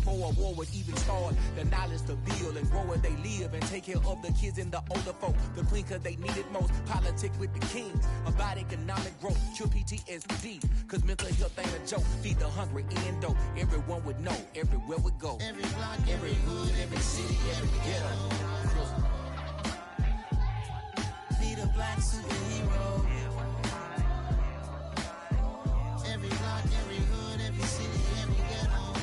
before a war would even start. The knowledge to build and grow where they live and take care of the kids and the older folk. The queen cause they need it most. Politics with the kings about economic growth. Cure PTSD cause mental health ain't a joke. Feed the hungry and dope. Everyone would know everywhere we go. Every block, every hood, every city, every ghetto. Feed a black superhero. Every block, every hood, every city, every ghetto.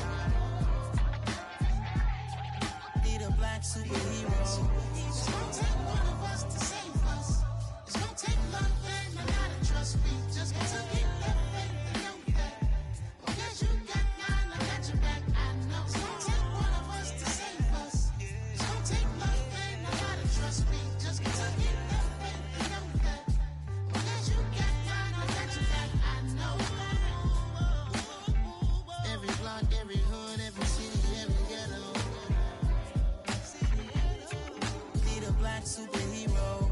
Need a black superhero. It's gonna take one of us to save us. It's gonna take love and a lot of trust. We just got to keep that faith and know that. Because you got mine, I got your back. I know. It's gonna take one of us to save us. It's gonna take love and a lot of trust. We just got to keep that faith and know that. Because you got mine, I got your back. I know. Every block, every hood, every city, every ghetto. Need a black superhero.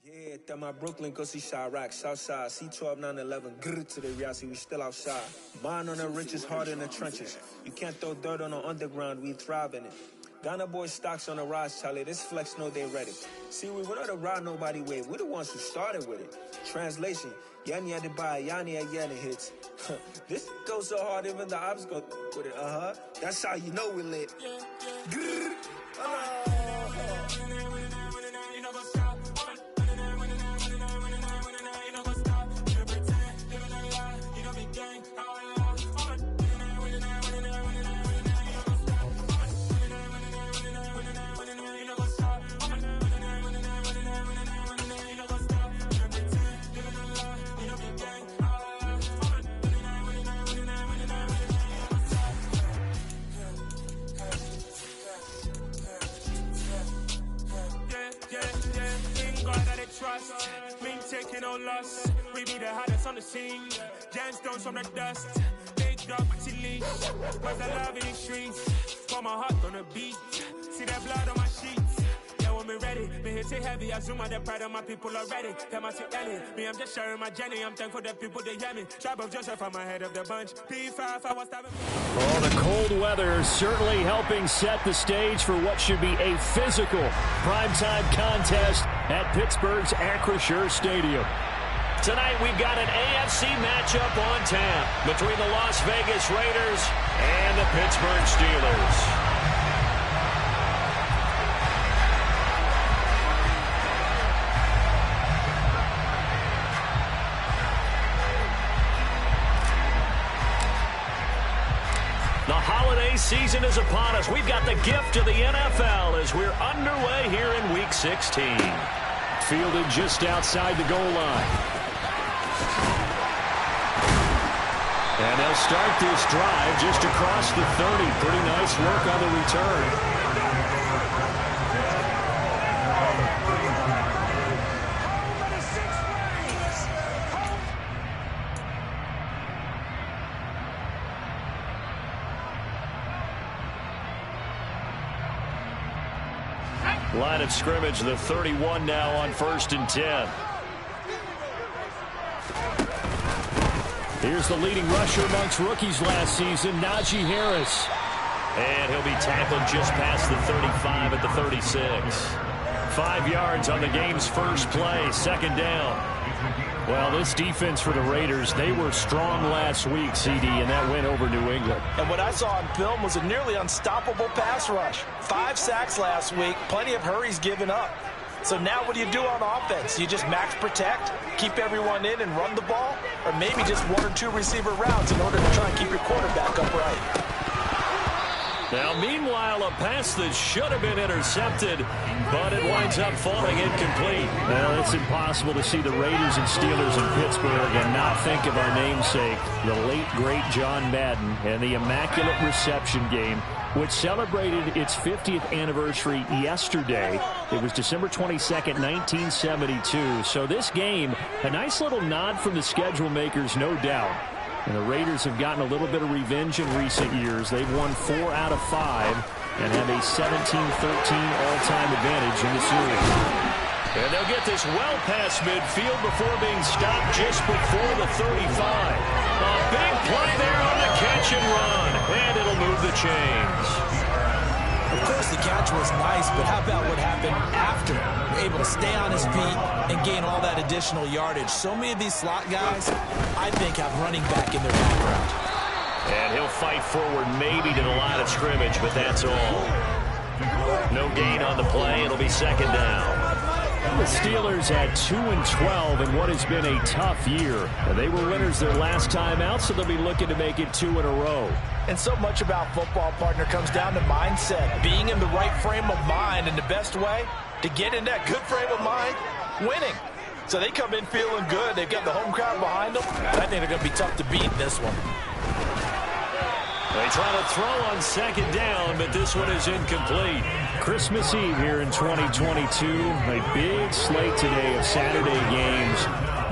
Yeah, that my Brooklyn, go see Chirac, Southside, C12, 911, grrr to the Riasi, we still outside. Mine on the richest, heart in the trenches. You can't throw dirt on the underground, we thrive in it. Ghana boys stocks on the rise, Charlie, this flex know they ready. See, we not a ride nobody wave, we the ones who started with it. Translation, Yani had to buy, Yani again hits. This goes so hard, even the ops go with it, That's how you know we lit. Grrr, trust, me taking no loss. We be the hottest on the scene. Gemstones from the dust. They drop to leash. Cause I love in the streets. Pour my heart on the beat. See that blood on my sheets. Yeah, when we ready, me hit it heavy. I zoom out the pride of my people already. Tell my sick Ellie, me I'm just sharing my journey. I'm thankful that people they hear me. Tribe of Joseph, I'm ahead of the bunch. P5, I was stabbing. Oh, the cold weather certainly helping set the stage for what should be a physical primetime contest at Pittsburgh's Acrisure Stadium. Tonight we've got an AFC matchup on tap between the Las Vegas Raiders and the Pittsburgh Steelers. The holiday season is upon us. We've got the gift of the NFL as we're underway here in Week 16. Fielded just outside the goal line. And they'll start this drive just across the 30. Pretty nice work on the return. Line of scrimmage, the 31 now on 1st and 10. Here's the leading rusher amongst rookies last season, Najee Harris. And he'll be tackled just past the 35 at the 36. 5 yards on the game's first play, 2nd down. Well, this defense for the Raiders, they were strong last week, CD, and that went over New England. And what I saw on film was a nearly unstoppable pass rush. 5 sacks last week, plenty of hurries given up. So now what do you do on offense? You just max protect, keep everyone in and run the ball, or maybe just 1 or 2 receiver routes in order to try and keep your quarterback upright. Now, meanwhile, a pass that should have been intercepted, but it winds up falling incomplete. Well, it's impossible to see the Raiders and Steelers in Pittsburgh and not think of our namesake, the late, great John Madden, and the Immaculate Reception game, which celebrated its 50th anniversary yesterday. It was December 22nd, 1972. So this game, a nice little nod from the schedule makers, no doubt. And the Raiders have gotten a little bit of revenge in recent years. They've won 4 out of 5 and have a 17-13 all-time advantage in the series. And they'll get this well past midfield before being stopped just before the 35. A big play there on the catch and run. And it'll move the chains. Of course, the catch was nice, but how about what happened after? Able to stay on his feet and gain all that additional yardage. So many of these slot guys, I think, have running back in their background. And he'll fight forward maybe to the line of scrimmage, but that's all. No gain on the play. It'll be second down. The Steelers at 2-12 in what has been a tough year. They were winners their last time out, so they'll be looking to make it 2 in a row. And so much about football, partner, comes down to mindset. Being in the right frame of mind, and the best way to get in that good frame of mind, winning. So they come in feeling good. They've got the home crowd behind them. I think they're going to be tough to beat this one. They try to throw on second down, but this one is incomplete. Christmas Eve here in 2022. A big slate today of Saturday games.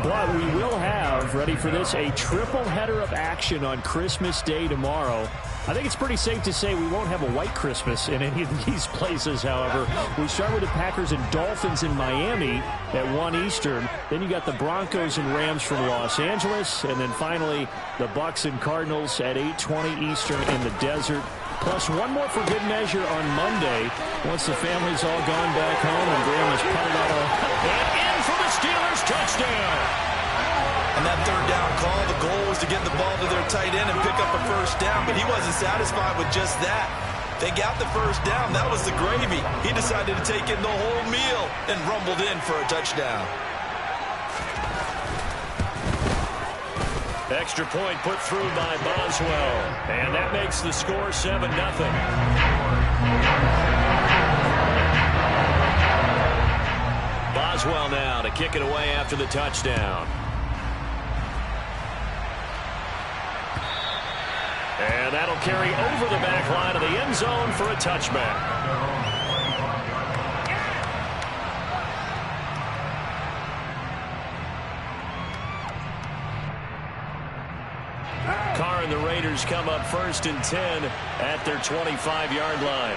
But we will have, ready for this, a triple header of action on Christmas Day tomorrow. I think it's pretty safe to say we won't have a white Christmas in any of these places, however. We start with the Packers and Dolphins in Miami at 1 Eastern. Then you got the Broncos and Rams from Los Angeles. And then finally, the Bucs and Cardinals at 8:20 Eastern in the desert. Plus one more for good measure on Monday once the family's all gone back home and Grandma's putted out and in for the Steelers touchdown. And that third down call, the goal was to get the ball to their tight end and pick up a first down, but he wasn't satisfied with just that. They got the first down. That was the gravy. He decided to take in the whole meal and rumbled in for a touchdown. Extra point put through by Boswell. And that makes the score 7-0. Boswell now to kick it away after the touchdown. And that'll carry over the back line of the end zone for a touchback. Carr and the Raiders come up 1st and 10 at their 25-yard line.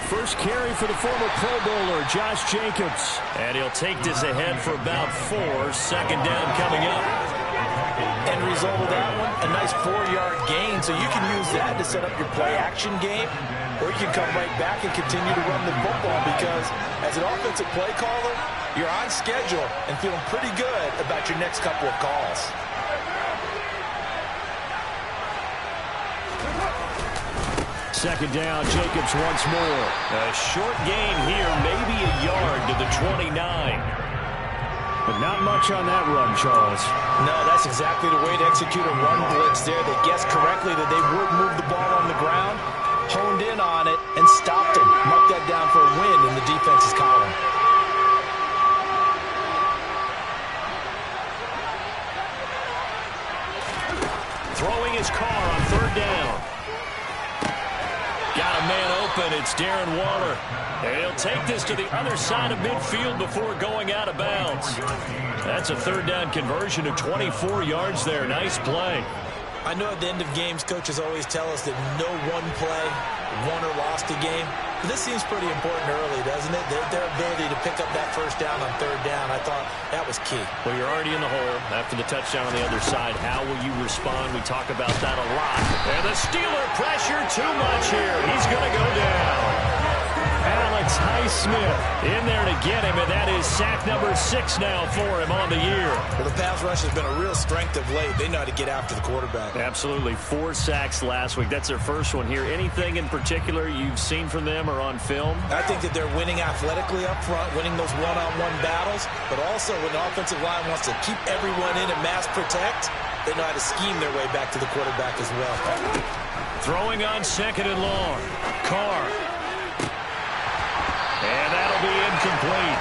First carry for the former Pro Bowler, Josh Jacobs. And he'll take this ahead for about 4. Second down coming up. End result of that one, a nice 4-yard gain. So you can use that to set up your play-action game, or you can come right back and continue to run the football because as an offensive play caller, you're on schedule and feeling pretty good about your next couple of calls. Second down, Jacobs once more. A short gain here, maybe a yard to the 29. But not much on that run, Charles. No, that's exactly the way to execute a run blitz there. They guessed correctly that they would move the ball on the ground, honed in on it, and stopped them. Mark that down for a win in the defense's column. Throwing his car on third down. Got a man open. It's Darren Waller. And he'll take this to the other side of midfield before going out of bounds. That's a third down conversion of 24 yards there. Nice play. I know at the end of games, coaches always tell us that no one play won or lost a game. But this seems pretty important early, doesn't it? Their ability to pick up that first down on third down, I thought that was key. Well, you're already in the hole after the touchdown on the other side. How will you respond? We talk about that a lot. And the Steeler pressure too much here. He's going to go down. Alex Highsmith in there to get him, and that is sack number 6 now for him on the year. Well, the pass rush has been a real strength of late. They know how to get after the quarterback. Absolutely. 4 sacks last week. That's their first one here. Anything in particular you've seen from them or on film? I think that they're winning athletically up front, winning those one-on-one battles, but also when the offensive line wants to keep everyone in and mass protect, they know how to scheme their way back to the quarterback as well. Throwing on second and long. Carr. And that'll be incomplete.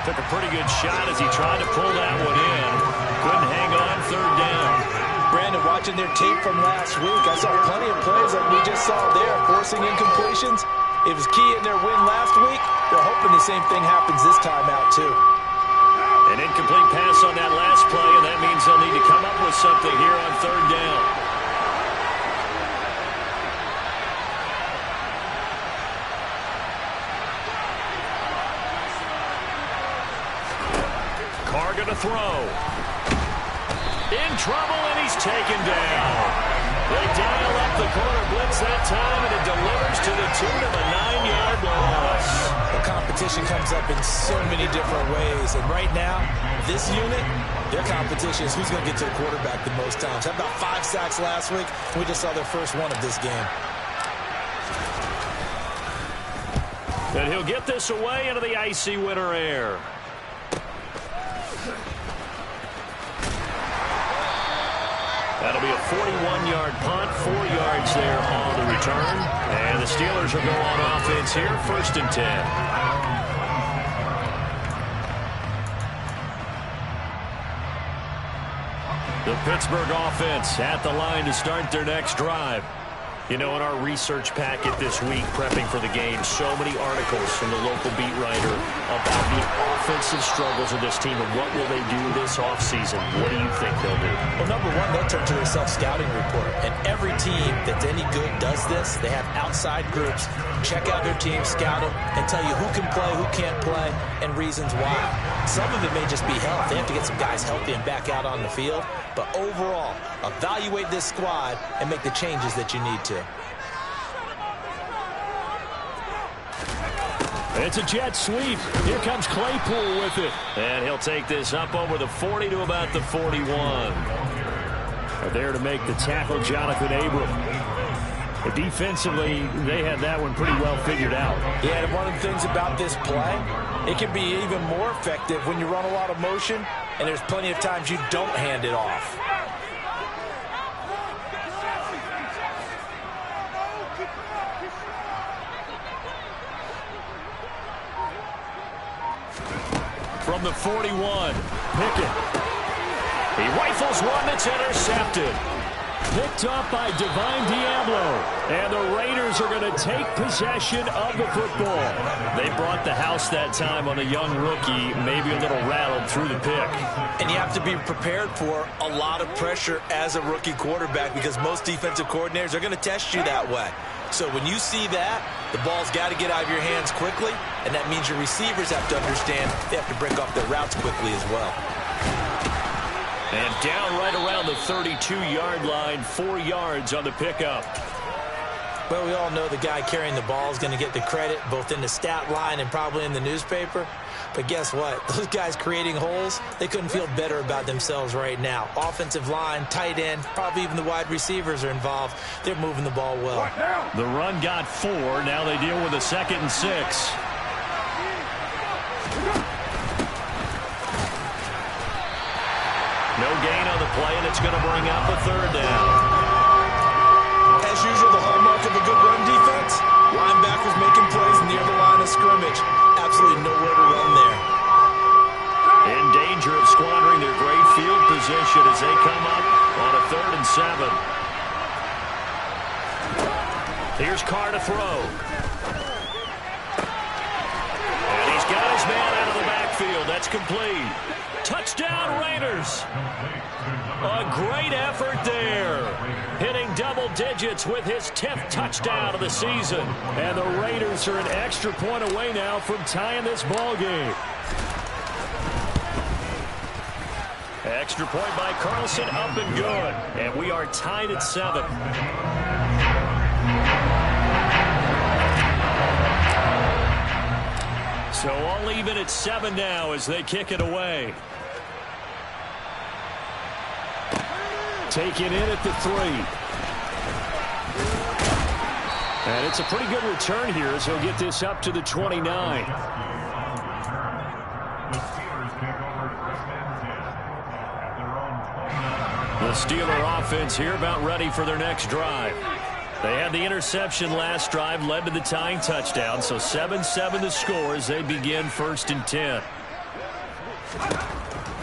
Took a pretty good shot as he tried to pull that one in. Couldn't hang on third down. Brandon, watching their tape from last week, I saw plenty of plays like we just saw there, forcing incompletions. It was key in their win last week. They're hoping the same thing happens this time out, too. An incomplete pass on that last play, and that means they'll need to come up with something here on third down. going to throw. In trouble, and he's taken down. They dial up the corner blitz that time, and it delivers to the tune of a 9-yard loss. The competition comes up in so many different ways, and right now, this unit, their competition is who's going to get to the quarterback the most times. Had about 5 sacks last week, and we just saw their first one of this game. And he'll get this away into the icy winter air. That'll be a 41-yard punt, 4 yards there on the return. And the Steelers will go on offense here, 1st and 10. The Pittsburgh offense at the line to start their next drive. You know, in our research packet this week, prepping for the game, so many articles from the local beat writer about the offensive struggles of this team and what will they do this offseason. What do you think they'll do? Well, number one, they'll turn to their self-scouting report. And every team that's any good does this. They have outside groups, check out their team, scout them, and tell you who can play, who can't play, and reasons why. Some of it may just be health. They have to get some guys healthy and back out on the field. But overall, evaluate this squad and make the changes that you need to. It's a jet sweep. Here comes Claypool with it. And he'll take this up over the 40 to about the 41. There to make the tackle, Jonathan Abram. But defensively, they had that one pretty well figured out. Yeah, and one of the things about this play, it can be even more effective when you run a lot of motion, and there's plenty of times you don't hand it off. From the 41, Pickett. He rifles one that's intercepted. Picked up by Divine Diablo. And the Raiders are going to take possession of the football. They brought the house that time on a young rookie, maybe a little rattled through the pick. And you have to be prepared for a lot of pressure as a rookie quarterback because most defensive coordinators are going to test you that way. So when you see that, the ball's got to get out of your hands quickly, and that means your receivers have to understand they have to break off their routes quickly as well. And down right around the 32-yard line, 4 yards on the pickup. Well, we all know the guy carrying the ball is going to get the credit both in the stat line and probably in the newspaper. But guess what? Those guys creating holes, they couldn't feel better about themselves right now. Offensive line, tight end, probably even the wide receivers are involved. They're moving the ball well. The run got 4. Now they deal with a 2nd and 6. No gain on the play, and it's going to bring up a 3rd down. As usual, the hallmark of a good run defense, linebackers making plays near the line of scrimmage. Absolutely nowhere to run there. In danger of squandering their great field position as they come up on a 3rd and 7. Here's Carr to throw. And he's got his man out of the backfield. That's complete. Touchdown, Raiders. A great effort there. Hitting double digits with his 10th touchdown of the season. And the Raiders are an extra point away now from tying this ball game. Extra point by Carlson, up and good. And we are tied at 7. So all even at 7 now as they kick it away. Taken in at the 3. And it's a pretty good return here as he'll get this up to the 29. The Steeler offense here about ready for their next drive. They had the interception last drive, led to the tying touchdown, so 7-7 the score as they begin 1st and 10.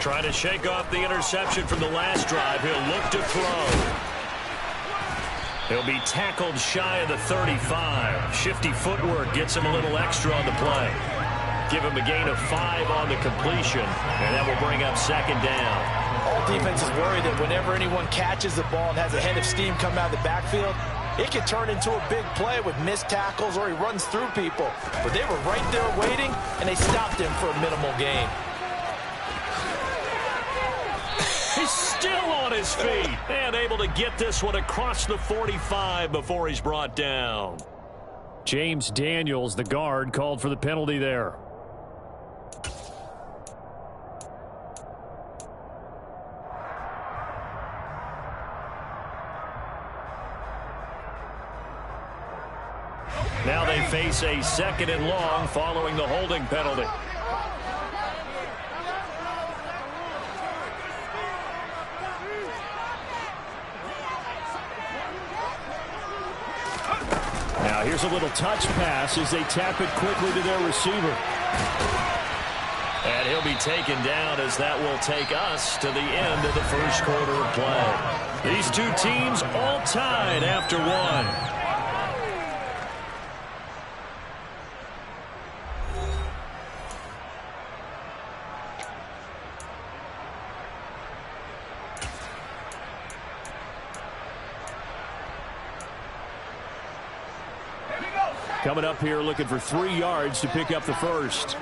Trying to shake off the interception from the last drive. He'll look to throw. He'll be tackled shy of the 35. Shifty footwork gets him a little extra on the play. Give him a gain of 5 on the completion, and that will bring up 2nd down. All defenses worry that whenever anyone catches the ball and has a head of steam come out of the backfield, it can turn into a big play with missed tackles or he runs through people. But they were right there waiting, and they stopped him for a minimal gain. still on his feet and able to get this one across the 45 before he's brought down. James Daniels, the guard, called for the penalty there. Now they face a 2nd and long following the holding penalty. Now here's a little touch pass as they tap it quickly to their receiver. And he'll be taken down as that will take us to the end of the first quarter of play. These two teams all tied after one. Coming up here looking for 3 yards to pick up the first.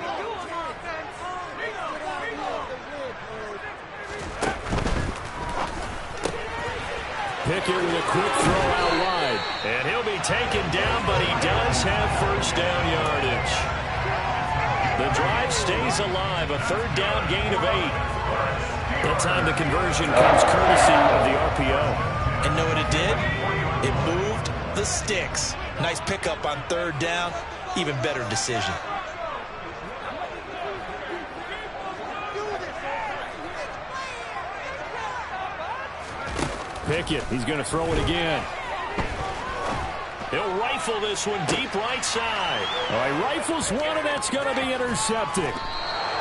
Pickett with a quick throw out wide. And he'll be taken down, but he does have first down yardage. The drive stays alive, a 3rd down gain of 8. That time the conversion comes courtesy of the RPO. And know what it did? It moved the sticks. Nice pickup on 3rd down. Even better decision. Pickett, he's going to throw it again. He'll rifle this one deep right side. He rifles one, and that's going to be intercepted.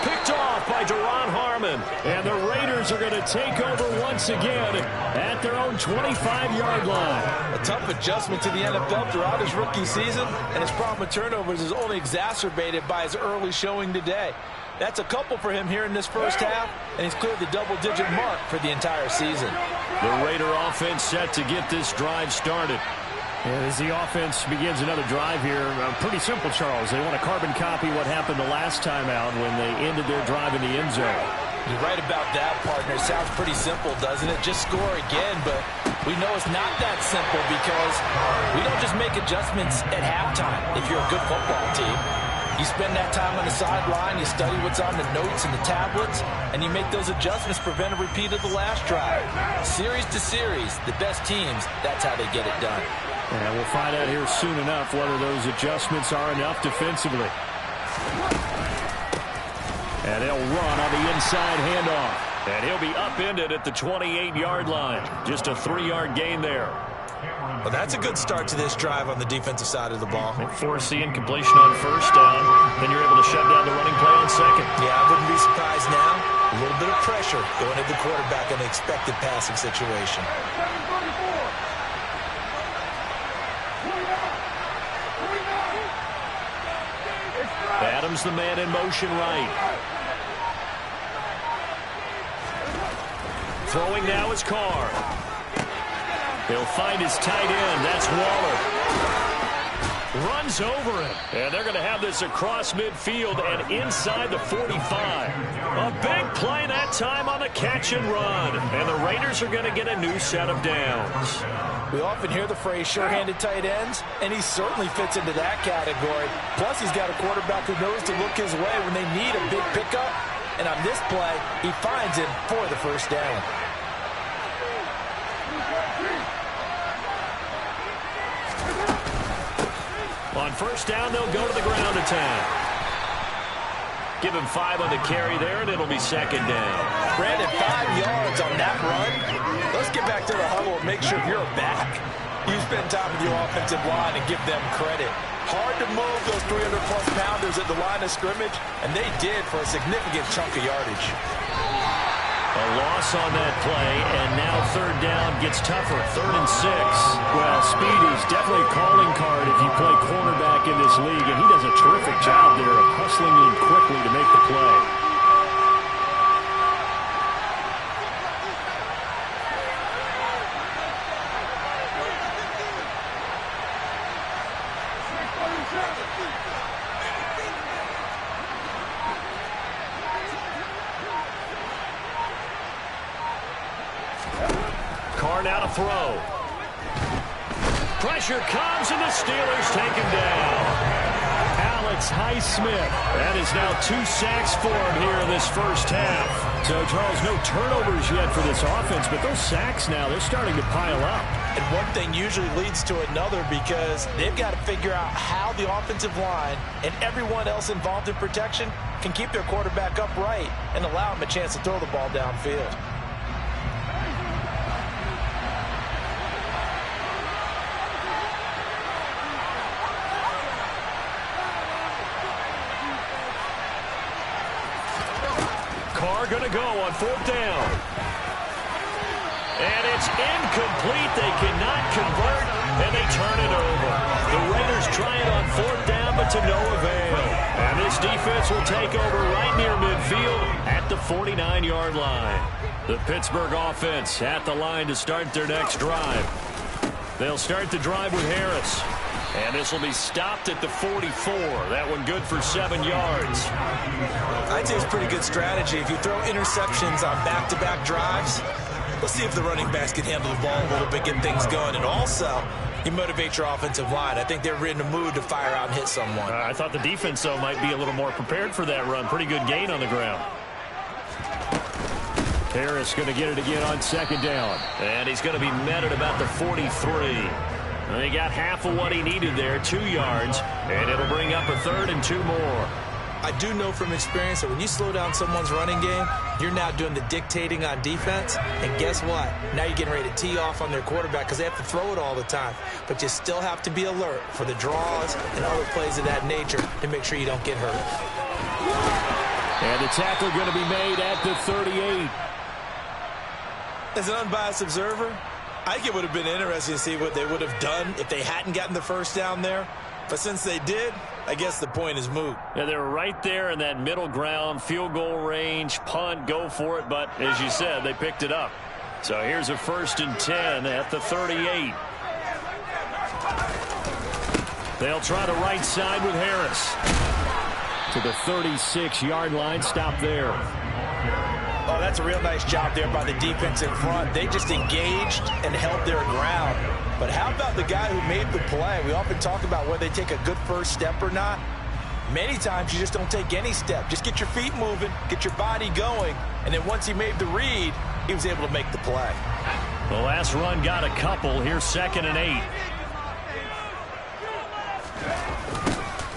Picked off by Deron Harmon. And the Raiders are going to take over once again at their own 25-yard line. A tough adjustment to the NFL throughout his rookie season, and his problem with turnovers is only exacerbated by his early showing today. That's a couple for him here in this first half, and he's cleared the double-digit mark for the entire season. The Raider offense set to get this drive started. And as the offense begins another drive here, pretty simple, Charles. They want to carbon copy what happened the last time out when they ended their drive in the end zone. You're right about that, partner. Sounds pretty simple, doesn't it? Just score again, but we know it's not that simple because we don't just make adjustments at halftime if you're a good football team. You spend that time on the sideline, you study what's on the notes and the tablets, and you make those adjustments to prevent a repeat of the last drive. Series to series, the best teams, that's how they get it done. And we'll find out here soon enough whether those adjustments are enough defensively. And they'll run on the inside handoff. And he'll be upended at the 28-yard line. Just a 3-yard gain there. Well, that's a good start to this drive on the defensive side of the ball. And force the incompletion on first down. Then you're able to shut down the running play on second. Yeah, I wouldn't be surprised now. A little bit of pressure going at the quarterback in an expected passing situation. Adams the man in motion right. Throwing now is Carr. He'll find his tight end. That's Waller. Runs over him. And they're going to have this across midfield and inside the 45. A big play that time on the catch and run. And the Raiders are going to get a new set of downs. We often hear the phrase sure-handed tight ends, and he certainly fits into that category. Plus, he's got a quarterback who knows to look his way when they need a big pickup. And on this play, he finds him for the first down. On first down, they'll go to the ground attack. Give him 5 on the carry there, and it'll be second down. Brandon, 5 yards on that run. Let's get back to the huddle and make sure you're back. You spend time with your offensive line and give them credit. Hard to move those 300-plus pounders at the line of scrimmage, and they did for a significant chunk of yardage. A loss on that play, and now third down gets tougher. 3rd and 6. Well, speed is definitely a calling card if you play cornerback in this league, and he does a terrific job there of hustling in quickly to make the play. throw. Pressure comes, and the Steelers take him down. Alex Highsmith. That is now 2 sacks for him here in this first half. So, Charles, no turnovers yet for this offense, but those sacks now, they're starting to pile up. And one thing usually leads to another because they've got to figure out how the offensive line and everyone else involved in protection can keep their quarterback upright and allow him a chance to throw the ball downfield. Carr going to go on 4th down. And it's incomplete. They cannot convert, and they turn it over. The Raiders try it on 4th down, but to no avail. And this defense will take over right near midfield at the 49-yard line. The Pittsburgh offense at the line to start their next drive. They'll start the drive with Harris. And this will be stopped at the 44. That one good for 7 yards. I'd say it's a pretty good strategy. If you throw interceptions on back-to-back drives, let's see if the running backs can handle the ball a little bit, get things going. And also, you motivate your offensive line. I think they're in the mood to fire out and hit someone. I thought the defense, though, might be a little more prepared for that run. Pretty good gain on the ground. Harris going to get it again on 2nd down. And he's going to be met at about the 43. He got half of what he needed there, 2 yards, and it'll bring up a 3rd and 2 more. I do know from experience that when you slow down someone's running game, you're now doing the dictating on defense, and guess what? Now you're getting ready to tee off on their quarterback because they have to throw it all the time. But you still have to be alert for the draws and other plays of that nature to make sure you don't get hurt. And the tackle going to be made at the 38. As an unbiased observer, I think it would have been interesting to see what they would have done if they hadn't gotten the first down there. But since they did, I guess the point is moot. Yeah, they were right there in that middle ground, field goal range, punt, go for it. But as you said, they picked it up. So here's a 1st and 10 at the 38. They'll try the right side with Harris. To the 36-yard line, stop there. Oh, that's a real nice job there by the defense in front. They just engaged and held their ground. But how about the guy who made the play? We often talk about whether they take a good first step or not. Many times you just don't take any step. Just get your feet moving, get your body going, and then once he made the read, he was able to make the play. The last run got a couple. Here's 2nd and 8.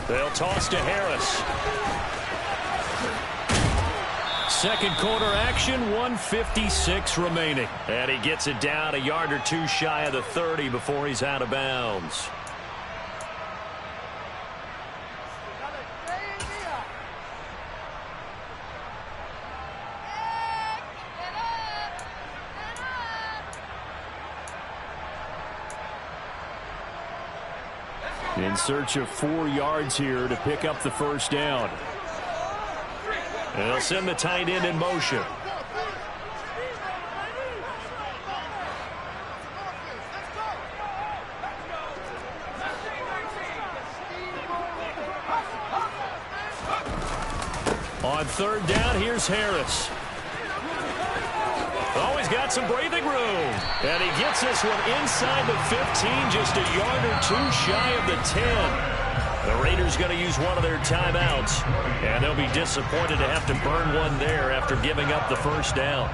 They'll toss to Harris. Second quarter action, 1:56 remaining. And he gets it down a yard or 2 shy of the 30 before he's out of bounds. In search of 4 yards here to pick up the first down. And they'll send the tight end in motion. On 3rd down, here's Harris. Oh, he's got some breathing room. And he gets this one inside the 15, just a yard or 2 shy of the 10. The Raiders going to use one of their timeouts, and they'll be disappointed to have to burn one there after giving up the first down.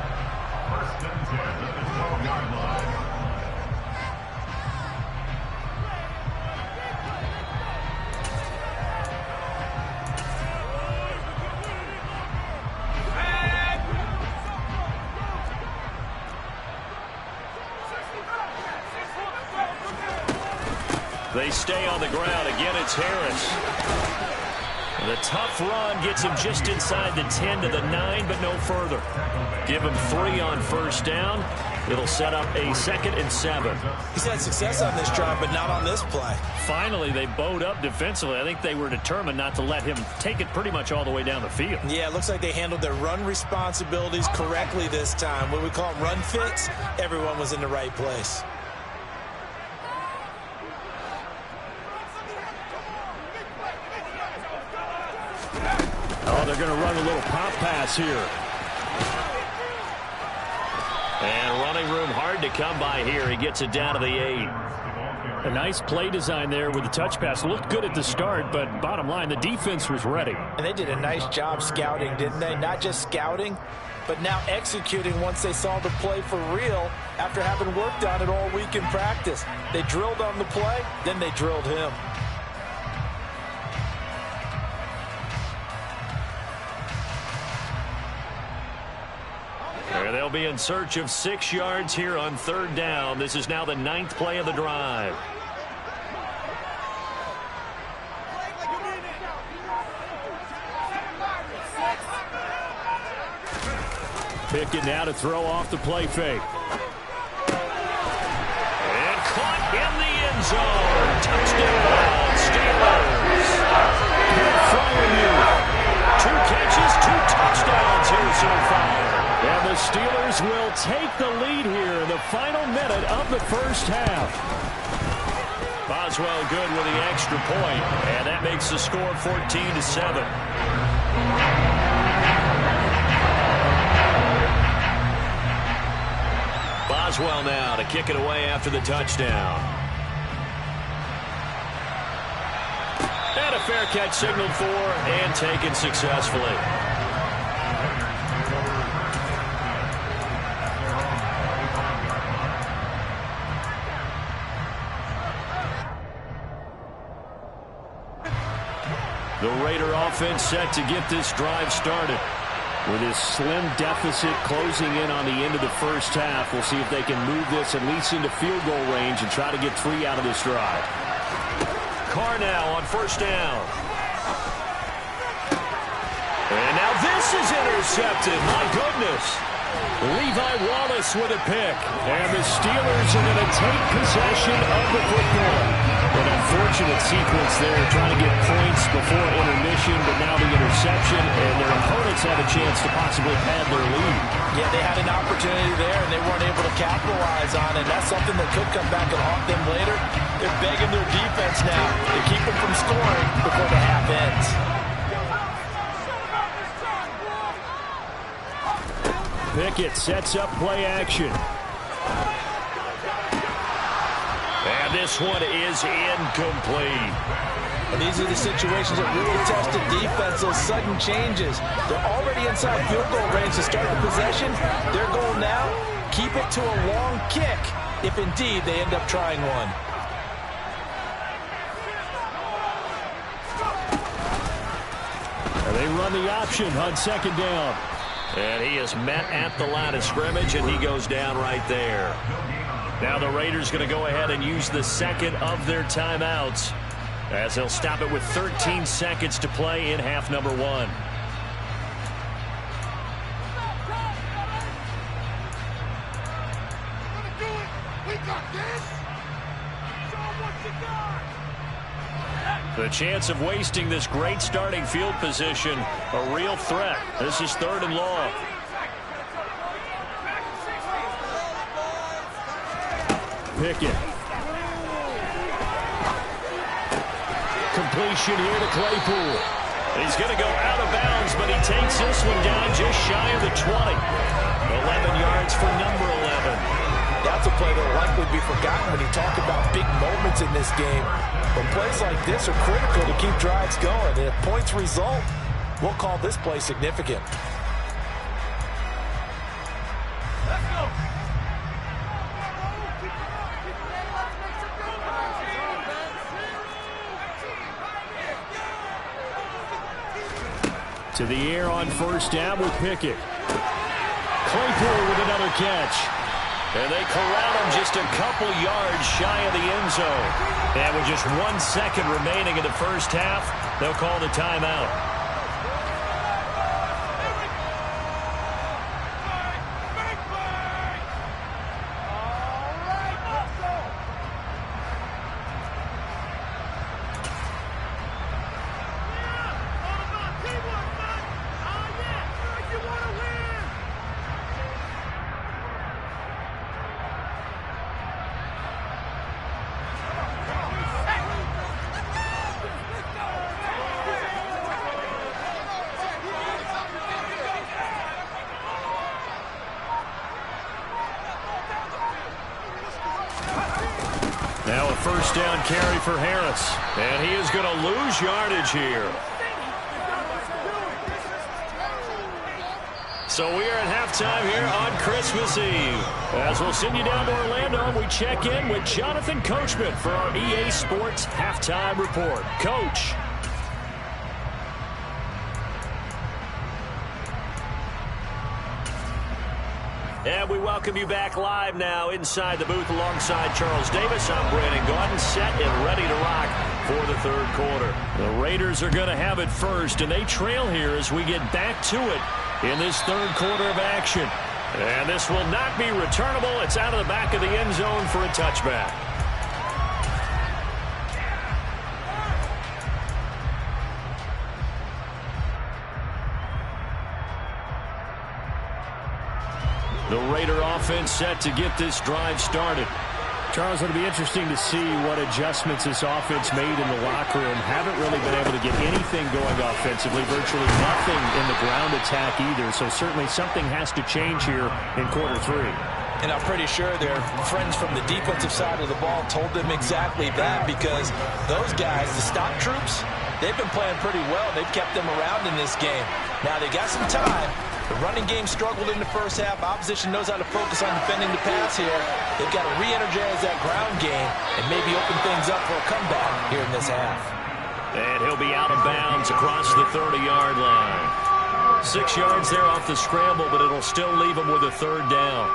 They stay on the ground. Again, it's Harris. The tough run gets him just inside the 10 to the 9, but no further. Give him 3 on first down. It'll set up a 2nd and 7. He's had success on this drive, but not on this play. Finally, they bowed up defensively. I think they were determined not to let him take it pretty much all the way down the field. Yeah, it looks like they handled their run responsibilities correctly this time. When we call them run fits, everyone was in the right place. Oh, they're going to run a little pop pass here. And running room hard to come by here. He gets it down to the 8. A nice play design there with the touch pass. Looked good at the start, but bottom line, the defense was ready. And they did a nice job scouting, didn't they? Not just scouting, but now executing once they saw the play for real after having worked on it all week in practice. They drilled on the play, then they drilled him. They'll be in search of 6 yards here on 3rd down. This is now the 9th play of the drive. Pickett now to throw off the play fake. And caught in the end zone. Touchdown, Steelers. Following you. 2 catches, 2 touchdowns here so far. And the Steelers will take the lead here in the final minute of the first half. Boswell good with the extra point, and that makes the score 14-7. Boswell now to kick it away after the touchdown. And a fair catch signaled for and taken successfully. The Raider offense set to get this drive started. With his slim deficit closing in on the end of the first half, we'll see if they can move this at least into field goal range and try to get 3 out of this drive. Carr now on 1st down. And now this is intercepted. My goodness. Levi Wallace with a pick. And the Steelers are going to take possession of the football. An unfortunate sequence there, trying to get points before intermission, but now the interception, and their opponents have a chance to possibly pad their lead. Yeah, they had an opportunity there, and they weren't able to capitalize on it. That's something that could come back and haunt them later. They're begging their defense now to keep them from scoring before the half ends. Pickett sets up play action. And this one is incomplete. And these are the situations that really test the defense, those sudden changes. They're already inside field goal range to start the possession. Their goal now, keep it to a long kick, if indeed they end up trying one. And they run the option on 2nd down. And he is met at the line of scrimmage, and he goes down right there. Now the Raiders going to go ahead and use the 2nd of their timeouts, as they'll stop it with 13 seconds to play in half number 1. The chance of wasting this great starting field position, a real threat. This is 3rd and long. Pickett. Completion here to Claypool. He's going to go out of bounds, but he takes this one down just shy of the 20. 11 yards for number 11. That's a play that will likely be forgotten when you talk about big moments in this game. But plays like this are critical to keep drives going. And if points result, we'll call this play significant. Let's go. To the air on 1st down with Pickett. Claypool with another catch. And they corral him just a couple yards shy of the end zone. And with just 1 second remaining in the first half, they'll call the timeout. first down carry for Harris. And he is going to lose yardage here. So we are at halftime here on Christmas Eve. As we'll send you down to Orlando, we check in with Jonathan Coachman for our EA Sports Halftime Report. Coach. And we welcome you back live now inside the booth alongside Charles Davis. I'm Brandon Gaudin, set and ready to rock for the third quarter. The Raiders are going to have it first, and they trail here as we get back to it in this third quarter of action. And this will not be returnable. It's out of the back of the end zone for a touchback. The Raider offense set to get this drive started. Charles, it'll be interesting to see what adjustments this offense made in the locker room. Haven't really been able to get anything going offensively, virtually nothing in the ground attack either. So certainly something has to change here in quarter three. And I'm pretty sure their friends from the defensive side of the ball told them exactly that, because those guys, the stock troops, they've been playing pretty well. They've kept them around in this game. Now they got some time. The running game struggled in the first half. Opposition knows how to focus on defending the pass here. They've got to re-energize that ground game and maybe open things up for a comeback here in this half. And he'll be out of bounds across the 30-yard line. 6 yards there off the scramble, but it'll still leave him with a third down.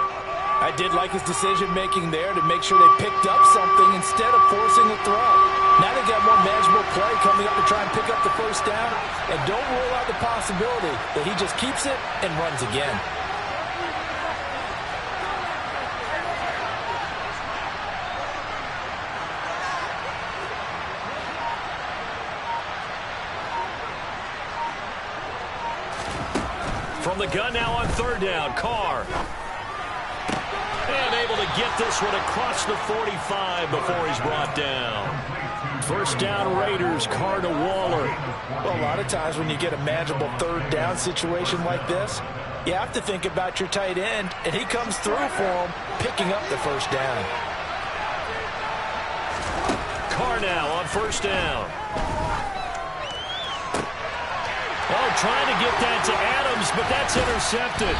I did like his decision-making there to make sure they picked up something instead of forcing a throw. Now they got more manageable play coming up to try and pick up the first down. And don't rule out the possibility that he just keeps it and runs again. From the gun now on third down, Carr. And able to get this one across the 45 before he's brought down. First down Raiders, Carr to Waller. Well, a lot of times when you get a manageable third down situation like this, you have to think about your tight end, and he comes through for him, picking up the first down. Carr now on first down. Oh, trying to get that to Adams, but that's intercepted.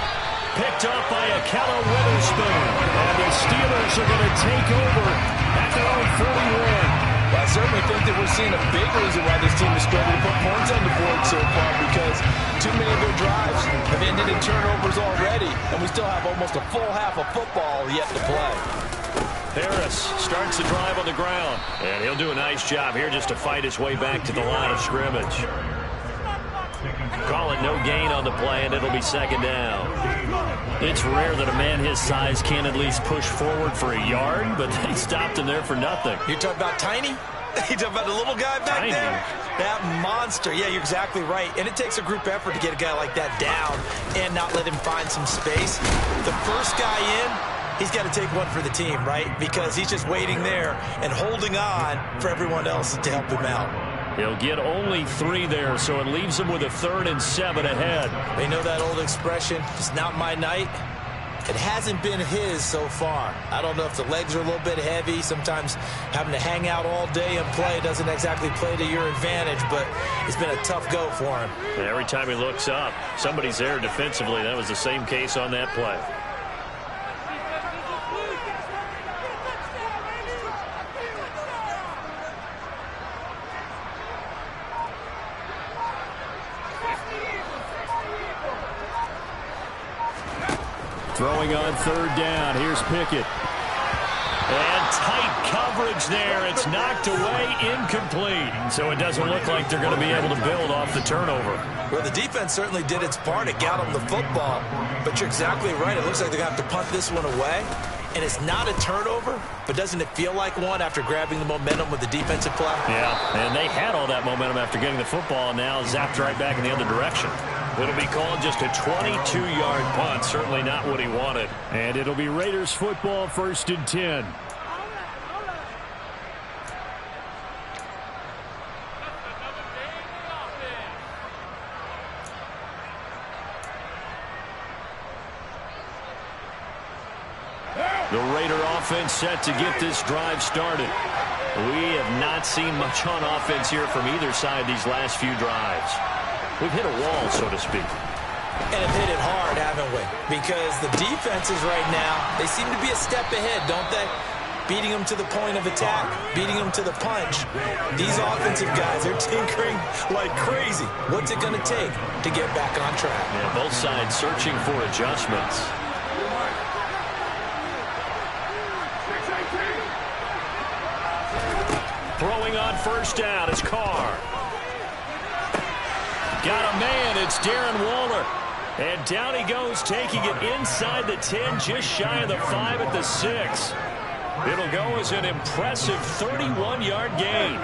Picked up by Akello Witherspoon. And the Steelers are going to take over at their own 41. Well, I certainly think that we're seeing a big reason why this team is struggling to put points on the board so far, because too many of their drives have ended in turnovers already, and we still have almost a full half of football yet to play. Harris starts the drive on the ground, and he'll do a nice job here just to fight his way back to the line of scrimmage. Call it no gain on the play, and it'll be second down. It's rare that a man his size can at least push forward for a yard, but they stopped him there for nothing. You're talking about Tiny? You're talking about the little guy back Tiny. there? That monster. Yeah, you're exactly right. And it takes a group effort to get a guy like that down and not let him find some space. The first guy in, he's got to take one for the team, right? Because he's just waiting there and holding on for everyone else to help him out. He'll get only 3 there, so it leaves him with a 3rd and 7 ahead. They know that old expression, it's not my night. It hasn't been his so far. I don't know if the legs are a little bit heavy. Sometimes having to hang out all day and play doesn't exactly play to your advantage, but it's been a tough go for him. And every time he looks up, somebody's there defensively. That was the same case on that play. Throwing on third down. Here's Pickett. And tight coverage there. It's knocked away, incomplete. So it doesn't look like they're going to be able to build off the turnover. Well, the defense certainly did its part. It got them the football. But you're exactly right. It looks like they're going to have to punt this one away. And it's not a turnover, but doesn't it feel like one after grabbing the momentum with the defensive play? Yeah, and they had all that momentum after getting the football, and now zapped right back in the other direction. It'll be called just a 22-yard punt. Certainly not what he wanted. And it'll be Raiders football, 1st and 10. The Raider offense set to get this drive started. We have not seen much on offense here from either side these last few drives. We've hit a wall, so to speak. And have hit it hard, haven't we? Because the defenses right now, they seem to be a step ahead, don't they? Beating them to the point of attack, beating them to the punch. These offensive guys are tinkering like crazy. What's it going to take to get back on track? Yeah, both sides searching for adjustments. Throwing on first down is Carr. Got a man, it's Darren Waller. And down he goes, taking it inside the 10, just shy of the 5 at the 6. It'll go as an impressive 31-yard gain.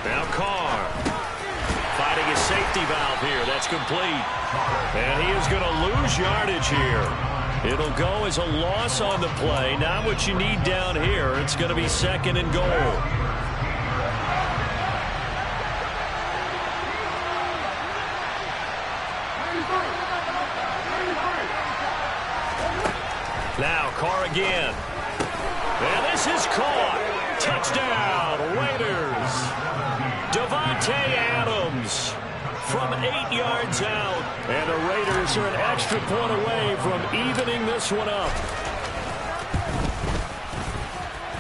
Now Carr fighting a safety valve here. That's complete. And he is going to lose yardage here. It'll go as a loss on the play. Not what you need down here. It's going to be second and goal. Now Carr again. And this is caught. Touchdown, Raiders. Davante Adams from 8 yards out. And the Raiders are an extra point away from evening this one up.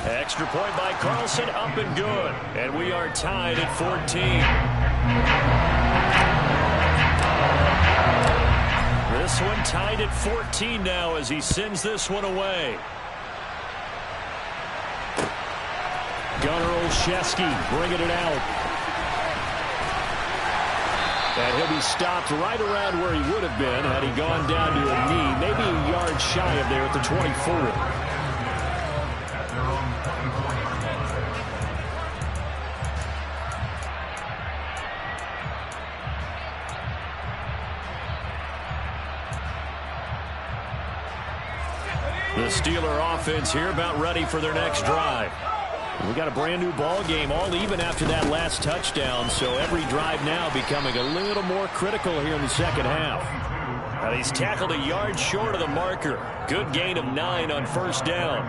Extra point by Carlson, up and good. And we are tied at 14. This one tied at 14 now as he sends this one away. Gunnar Czsk bringing it out. And he'll be stopped right around where he would have been had he gone down to a knee, maybe a yard shy of there at the 24. The Steeler offense here about ready for their next drive. We got a brand new ball game, all even after that last touchdown, so every drive now becoming a little more critical here in the second half. And he's tackled a yard short of the marker. Good gain of 9 on first down.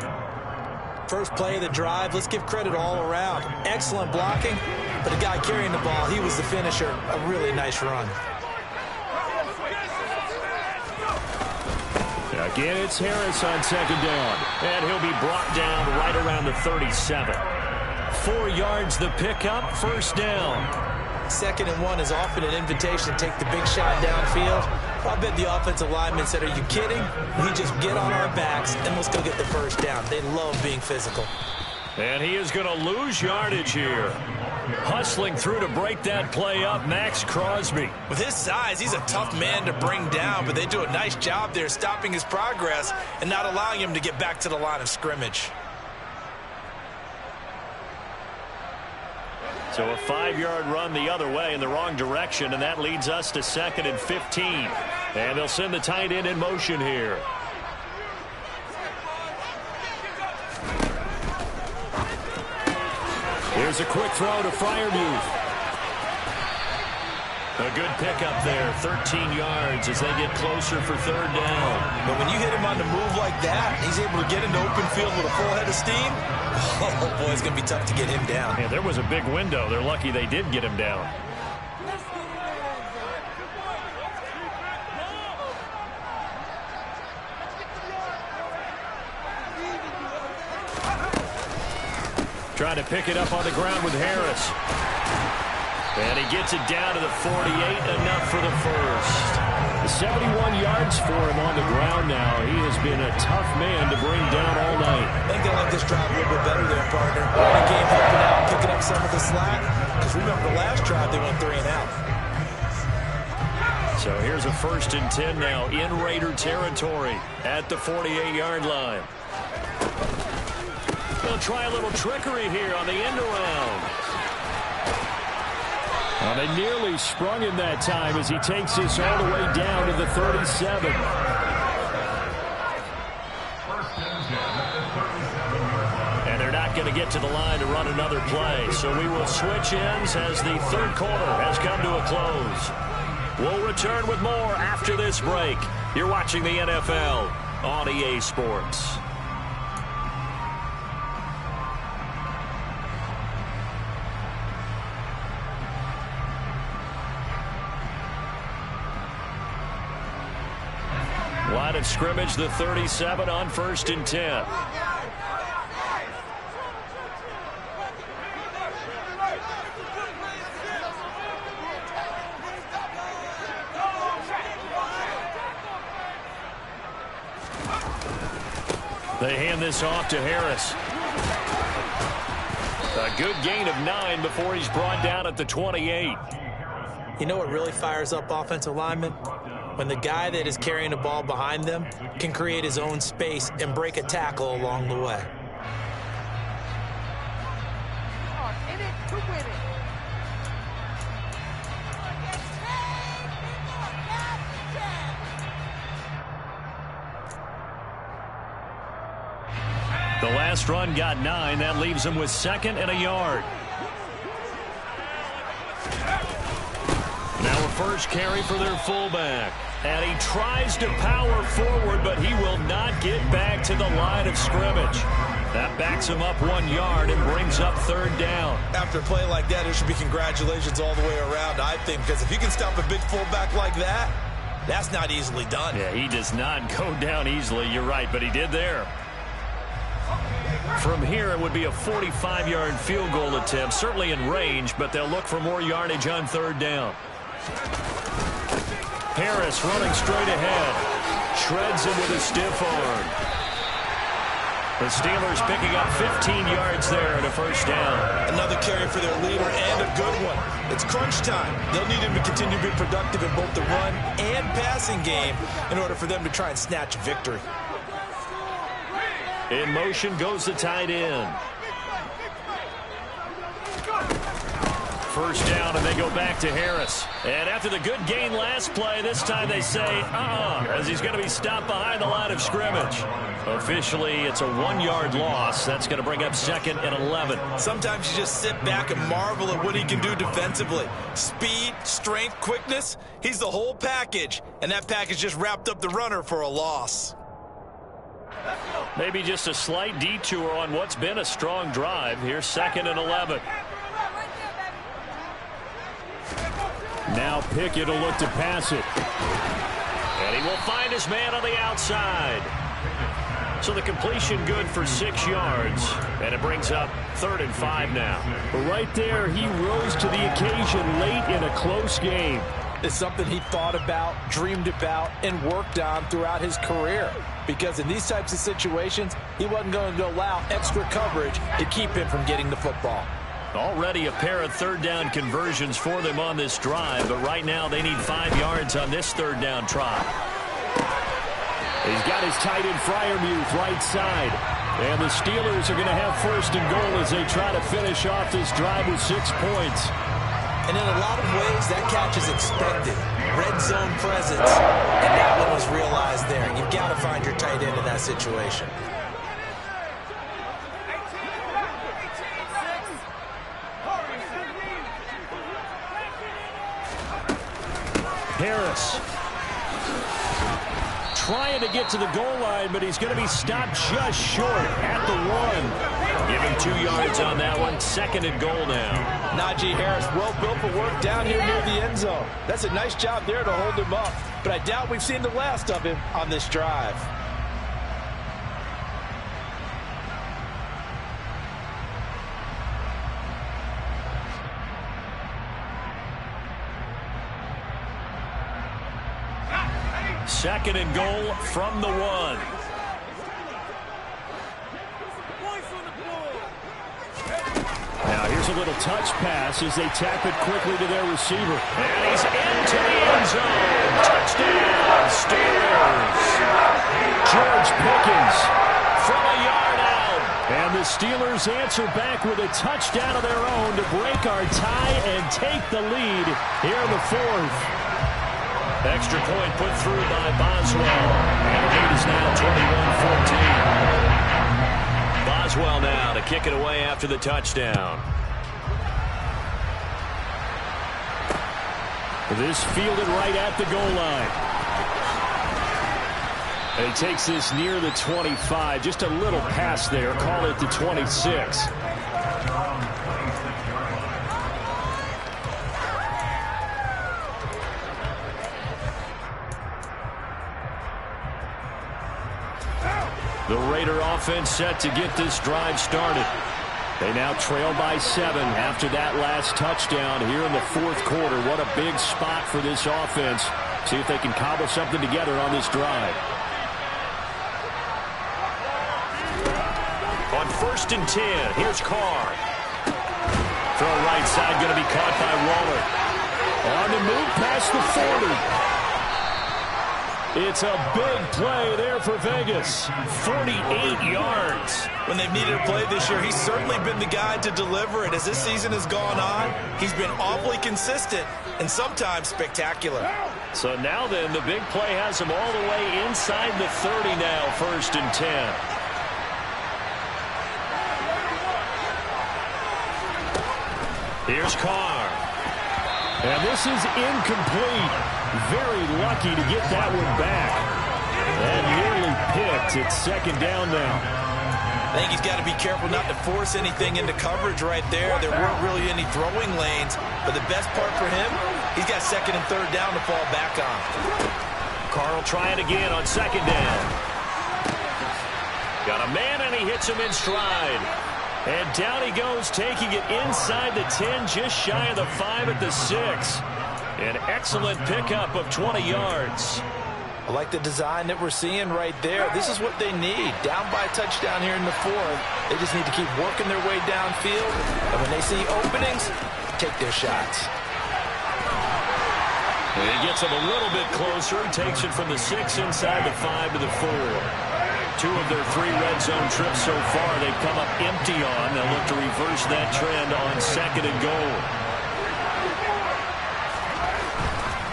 First play of the drive, let's give credit all around. Excellent blocking, but the guy carrying the ball, he was the finisher. A really nice run. Again, it's Harris on second down. And he'll be brought down right around the 37. 4 yards the pickup, first down. 2nd and 1 is often an invitation to take the big shot downfield. I bet the offensive lineman said, are you kidding? We just get on our backs and let's go get the first down. They love being physical. And he is going to lose yardage here. Hustling through to break that play up, Max Crosby. With his size, he's a tough man to bring down, but they do a nice job there stopping his progress and not allowing him to get back to the line of scrimmage. So a 5-yard run the other way in the wrong direction, and that leads us to 2nd and 15. And they'll send the tight end in motion here. Here's a quick throw to Freiermuth. A good pickup there, 13 yards as they get closer for third down. But when you hit him on the move like that, he's able to get into open field with a full head of steam. Oh, boy, it's going to be tough to get him down. Yeah, there was a big window. They're lucky they did get him down. Trying to pick it up on the ground with Harris. And he gets it down to the 48, enough for the first. 71 yards for him on the ground now. He has been a tough man to bring down all night. I think they like this drive a little bit better there, partner. The game helping out, picking up some of the slack. Because remember, the last drive they went 3 and out. So here's a 1st and 10 now in Raider territory at the 48-yard line. They'll try a little trickery here on the end around. Well, they nearly sprung him that time as he takes this all the way down to the 37. And they're not going to get to the line to run another play. So we will switch ends as the third quarter has come to a close. We'll return with more after this break. You're watching the NFL on EA Sports. Line of scrimmage, the 37 on 1st and 10. They hand this off to Harris. A good gain of 9 before he's brought down at the 28. You know what really fires up offensive linemen? When the guy that is carrying the ball behind them can create his own space and break a tackle along the way. In it to win it. The last run got 9. That leaves him with 2nd and a yard. Now a first carry for their fullback. And he tries to power forward, but he will not get back to the line of scrimmage. That backs him up 1 yard and brings up 3rd down. After a play like that, there should be congratulations all the way around, I think, because if you can stop a big fullback like that, that's not easily done. Yeah, he does not go down easily. You're right, but he did there. From here, it would be a 45-yard field goal attempt, certainly in range, but they'll look for more yardage on 3rd down. Harris running straight ahead. Shreds him with a stiff arm. The Steelers picking up 15 yards there at a 1st down. Another carry for their leader and a good one. It's crunch time. They'll need him to continue to be productive in both the run and passing game in order for them to try and snatch a victory. In motion goes the tight end. 1st down, and they go back to Harris. And after the good gain last play, this time they say, as he's going to be stopped behind the line of scrimmage. Officially, it's a 1-yard loss. That's going to bring up 2nd and 11. Sometimes you just sit back and marvel at what he can do defensively. Speed, strength, quickness, he's the whole package. And that package just wrapped up the runner for a loss. Maybe just a slight detour on what's been a strong drive. Here's 2nd and 11. Now Pickett will look to pass it. And he will find his man on the outside. So the completion good for 6 yards. And it brings up 3rd and 5 now. Right there, he rose to the occasion late in a close game. It's something he thought about, dreamed about, and worked on throughout his career. Because in these types of situations, he wasn't going to allow extra coverage to keep him from getting the football. Already a pair of 3rd down conversions for them on this drive, but right now they need 5 yards on this 3rd down try. He's got his tight end Freiermuth right side. And the Steelers are going to have 1st and goal as they try to finish off this drive with 6 points. And in a lot of ways, that catch is expected. Red zone presence, and that one was realized there. You've got to find your tight end in that situation. Harris trying to get to the goal line, but he's going to be stopped just short at the 1. Give him 2 yards on that one. 2nd and goal now. Najee Harris, well built for work down here near the end zone. That's a nice job there to hold him up, but I doubt we've seen the last of him on this drive. Second and goal from the 1. Now here's a little touch pass as they tap it quickly to their receiver. And he's into the end zone. Touchdown, Steelers. George Pickens From a yard out. And the Steelers answer back with a touchdown of their own to break our tie and take the lead here in the 4th. Extra point put through by Boswell. And the lead is now 21-14. Boswell now to kick it away after the touchdown. This fielded right at the goal line. And he takes this near the 25. Just a little pass there. Call it the 26. The Raider offense set to get this drive started. They now trail by 7 after that last touchdown here in the fourth quarter. What a big spot for this offense. See if they can cobble something together on this drive. On 1st and 10, here's Carr. Throw right side, going to be caught by Waller. On the move past the 40. It's a big play there for Vegas. 48 yards. When they've needed a play this year, he's certainly been the guy to deliver it. As this season has gone on, he's been awfully consistent and sometimes spectacular. So now then, the big play has him all the way inside the 30 now, 1st and 10. Here's Carr. And this is incomplete. Very lucky to get that one back. And nearly picked. It's 2nd down now. I think he's got to be careful not to force anything into coverage right there. There weren't really any throwing lanes. But the best part for him, he's got 2nd and 3rd down to fall back on. Carl try it again on 2nd down. Got a man and he hits him in stride. And down he goes, taking it inside the 10, just shy of the 5 at the 6. An excellent pickup of 20 yards. I like the design that we're seeing right there. This is what they need. Down by a touchdown here in the 4th. They just need to keep working their way downfield. And when they see openings, take their shots. And he gets him a little bit closer. Takes it from the 6 inside the 5 to the 4. 2 of their 3 red zone trips so far they've come up empty on. They'll look to reverse that trend on 2nd and goal.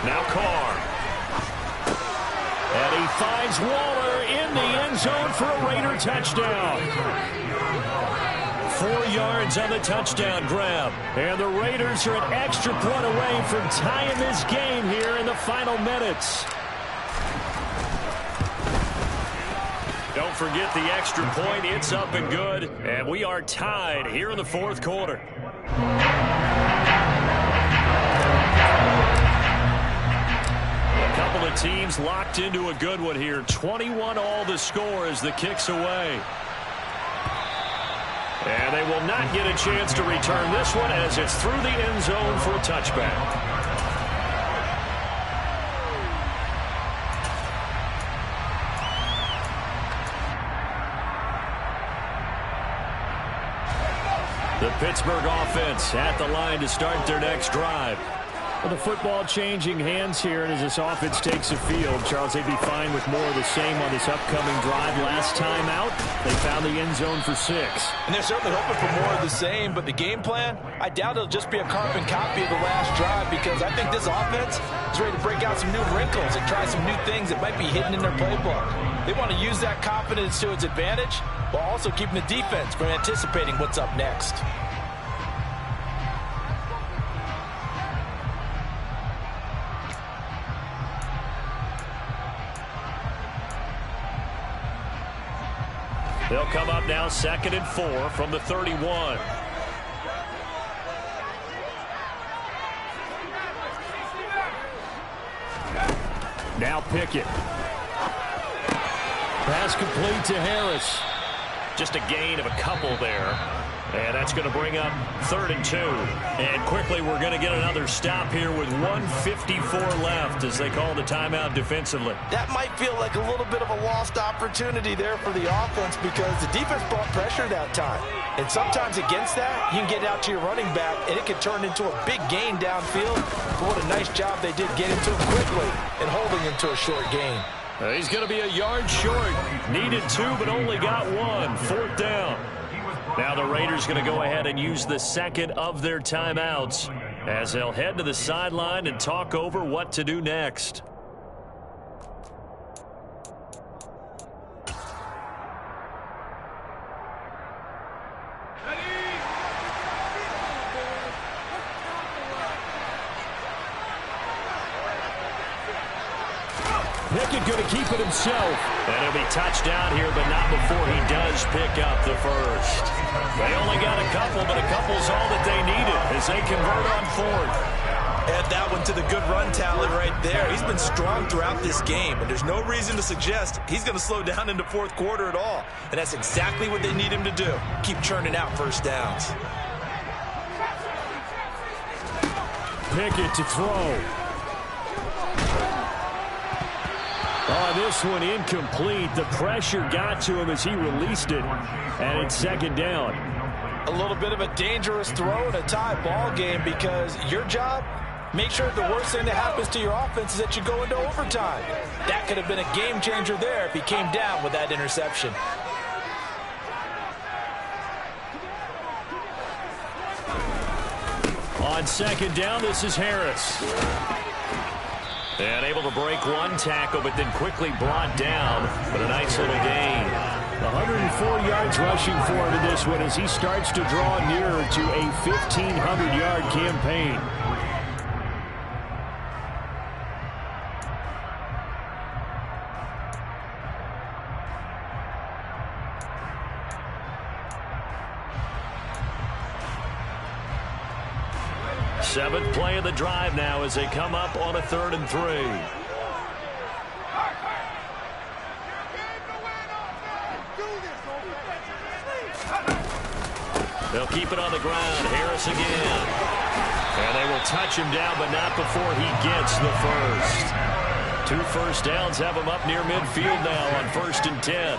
Now Carr. And he finds Waller in the end zone for a Raider touchdown. 4 yards on the touchdown grab. And the Raiders are an extra point away from tying this game here in the final minutes. Don't forget the extra point. It's up and good. And we are tied here in the 4th quarter. A couple of teams locked into a good one here. 21 all the score as the kick's away. And they will not get a chance to return this one as it's through the end zone for a touchback. The Pittsburgh offense at the line to start their next drive. Well, the football changing hands here, and as this offense takes the field, Charles, they'd be fine with more of the same on this upcoming drive. Last time out, they found the end zone for 6. And they're certainly hoping for more of the same, but the game plan, I doubt it'll just be a carbon copy of the last drive because I think this offense is ready to break out some new wrinkles and try some new things that might be hidden in their playbook. They want to use that confidence to its advantage while also keeping the defense from anticipating what's up next. They'll come up now 2nd and 4 from the 31. Now Pickett. Pass complete to Harris. Just a gain of a couple there. And that's going to bring up 3rd and 2. And quickly we're going to get another stop here with 1:54 left as they call the timeout defensively. That might feel like a little bit of a lost opportunity there for the offense because the defense brought pressure that time. And sometimes against that, you can get out to your running back and it can turn into a big gain downfield. But what a nice job they did getting to him quickly and holding him to a short gain. He's going to be a yard short. Needed 2 but only got 1. 4th down. Now the Raiders going to go ahead and use the 2nd of their timeouts as they'll head to the sideline and talk over what to do next. Pickett going to keep it himself. And he'll be touched down here, but not before he does pick up the first. They only got a couple, but a couple's all that they needed as they convert on fourth. Add that one to the good run tally right there. He's been strong throughout this game, and there's no reason to suggest he's going to slow down into fourth quarter at all. And that's exactly what they need him to do. Keep churning out first downs. Pickett to throw. Oh, this one incomplete. The pressure got to him as he released it, and it's second down. A little bit of a dangerous throw in a tie ball game because your job, make sure the worst thing that happens to your offense is that you go into overtime. That could have been a game changer there if he came down with that interception. On second down, this is Harris. And able to break one tackle, but then quickly brought down. But a nice little gain. 104 yards rushing for him in this one as he starts to draw nearer to a 1,500-yard campaign. Seventh play of the drive now as they come up on a 3rd and 3. They'll keep it on the ground. Harris again. And they will touch him down, but not before he gets the first. 2 first downs have him up near midfield now on 1st and 10.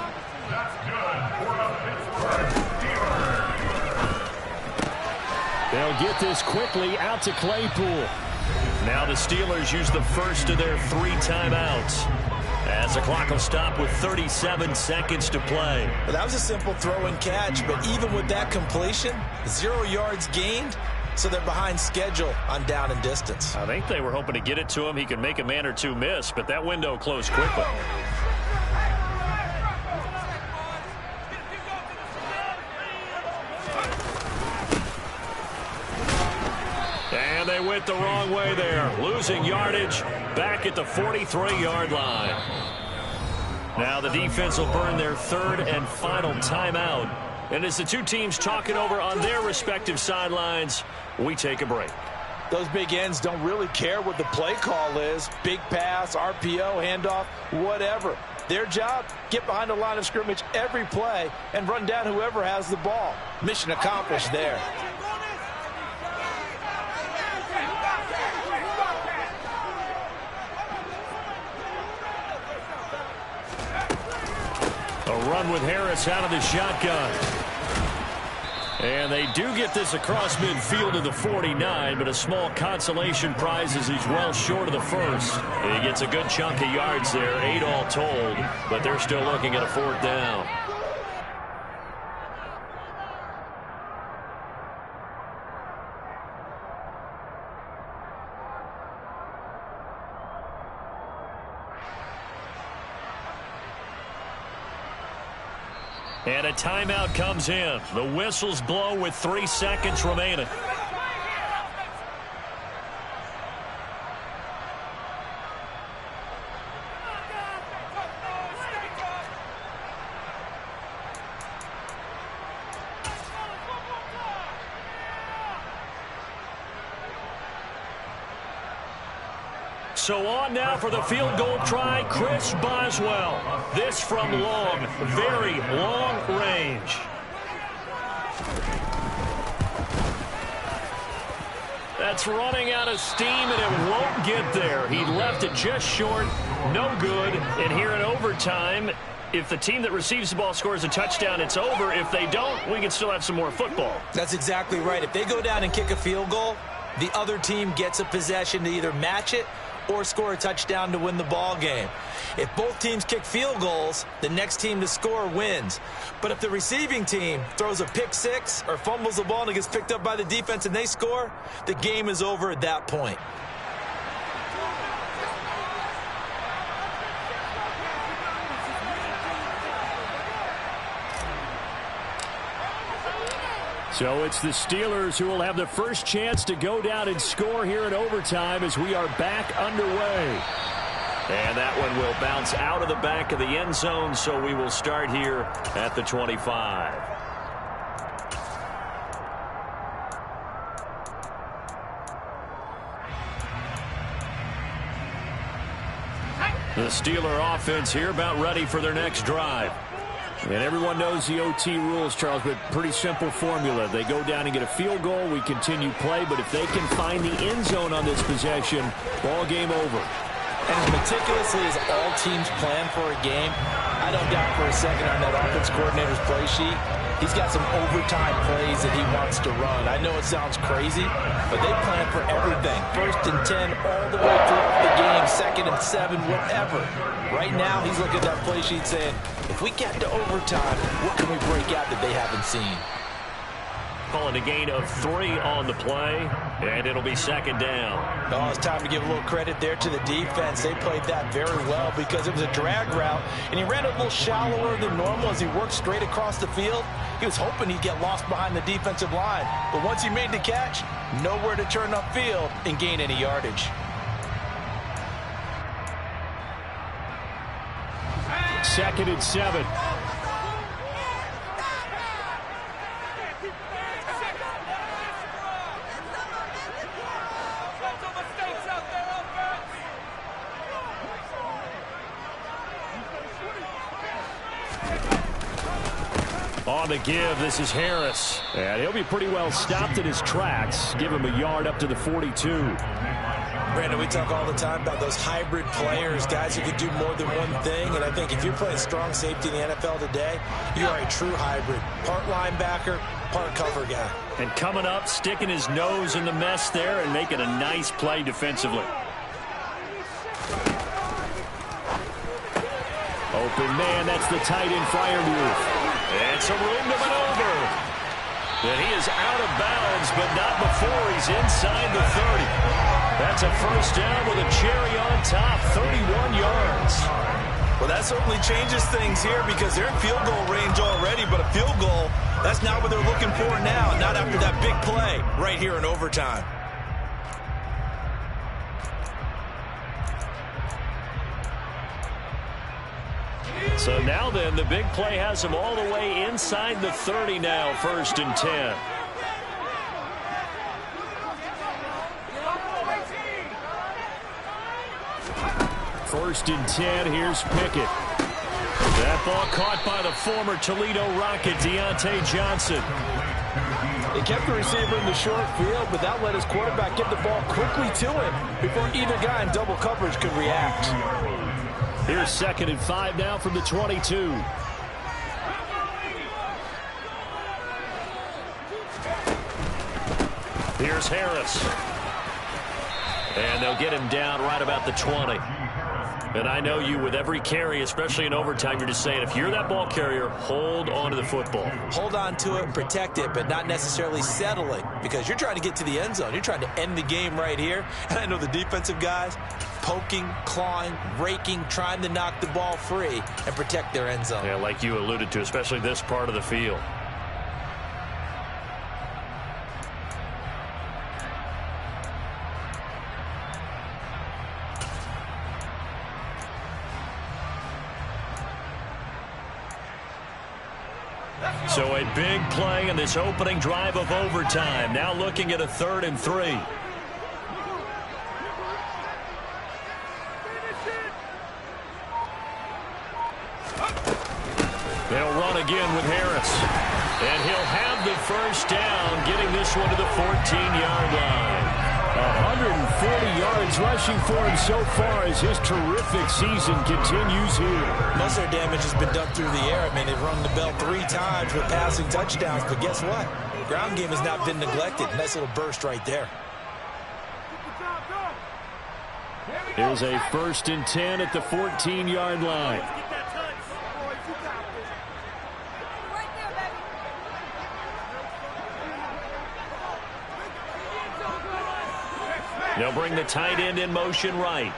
They'll get this quickly out to Claypool. Now the Steelers use the first of their 3 timeouts as the clock will stop with 37 seconds to play. Well, that was a simple throw and catch, but even with that completion, 0 yards gained, so they're behind schedule on down and distance. I think they were hoping to get it to him. He could make a man or 2 miss, but that window closed quickly. And they went the wrong way there, losing yardage back at the 43-yard line. Now the defense will burn their 3rd and final timeout. And as the 2 teams talk it over on their respective sidelines, we take a break. Those big ends don't really care what the play call is. Big pass, RPO, handoff, whatever. Their job, get behind the line of scrimmage every play and run down whoever has the ball. Mission accomplished there. A run with Harris out of the shotgun. And they do get this across midfield to the 49, but a small consolation prize as he's well short of the first. He gets a good chunk of yards there, 8 all told, but they're still looking at a 4th down. And a timeout comes in. The whistles blow with 3 seconds remaining. So on now for the field goal try, Chris Boswell. This from long, very long range. That's running out of steam, and it won't get there. He left it just short, no good. And here in overtime, if the team that receives the ball scores a touchdown, it's over. If they don't, we can still have some more football. That's exactly right. If they go down and kick a field goal, the other team gets a possession to either match it or score a touchdown to win the ball game. If both teams kick field goals, the next team to score wins. But if the receiving team throws a pick 6 or fumbles the ball and it gets picked up by the defense and they score, the game is over at that point. So it's the Steelers who will have the first chance to go down and score here in overtime as we are back underway. And that one will bounce out of the back of the end zone, so we will start here at the 25. The Steeler offense here about ready for their next drive. And everyone knows the OT rules, Charles, but pretty simple formula. They go down and get a field goal, we continue play, but if they can find the end zone on this possession, ball game over. And as meticulously as all teams plan for a game, I don't doubt for a second on that offense coordinator's play sheet, he's got some overtime plays that he wants to run. I know it sounds crazy, but they plan for everything. 1st and 10 all the way throughout the game, 2nd and 7, whatever. Right now, he's looking at that play sheet saying, if we get to overtime, what can we break out that they haven't seen? Calling a gain of 3 on the play, and it'll be 2nd down. Oh, it's time to give a little credit there to the defense. They played that very well because it was a drag route, and he ran a little shallower than normal as he worked straight across the field. He was hoping he'd get lost behind the defensive line, but once he made the catch, nowhere to turn upfield and gain any yardage. 2nd and 7. On the give, this is Harris. And he'll be pretty well stopped in his tracks. Give him a yard up to the 42. Brandon, we talk all the time about those hybrid players, guys who can do more than one thing. And I think if you're playing strong safety in the NFL today, you are a true hybrid. Part linebacker, part cover guy. And coming up, sticking his nose in the mess there and making a nice play defensively. Open man, that's the tight end Freiermuth. And some room to maneuver. And he is out of bounds, but not before he's inside the 30. That's a 1st down with a cherry on top, 31 yards. Well, that certainly changes things here because they're in field goal range already, but a field goal, that's not what they're looking for now, not after that big play right here in overtime. So now then, the big play has him all the way inside the 30 now, 1st and 10. First and 10, here's Pickett. That ball caught by the former Toledo Rocket, Deontay Johnson. They kept the receiver in the short field, but that let his quarterback get the ball quickly to him before either guy in double coverage could react. Here's 2nd and 5 now from the 22. Here's Harris. And they'll get him down right about the 20. And I know you, with every carry, especially in overtime, you're just saying, if you're that ball carrier, hold on to the football. Hold on to it, protect it, but not necessarily settle it, because you're trying to get to the end zone. You're trying to end the game right here. And I know the defensive guys poking, clawing, raking, trying to knock the ball free and protect their end zone. Yeah, like you alluded to, especially this part of the field. So a big play in this opening drive of overtime. Now looking at a 3rd and 3. They'll run again with Harris. And he'll have the 1st down, getting this one to the 14-yard line. 140 yards rushing for him so far as his terrific season continues here. Most of their damage has been done through the air. I mean, they've rung the bell 3 times with passing touchdowns, but guess what? Ground game has not been neglected. Nice little burst right there. Here's a 1st and 10 at the 14-yard line. They'll bring the tight end in motion right.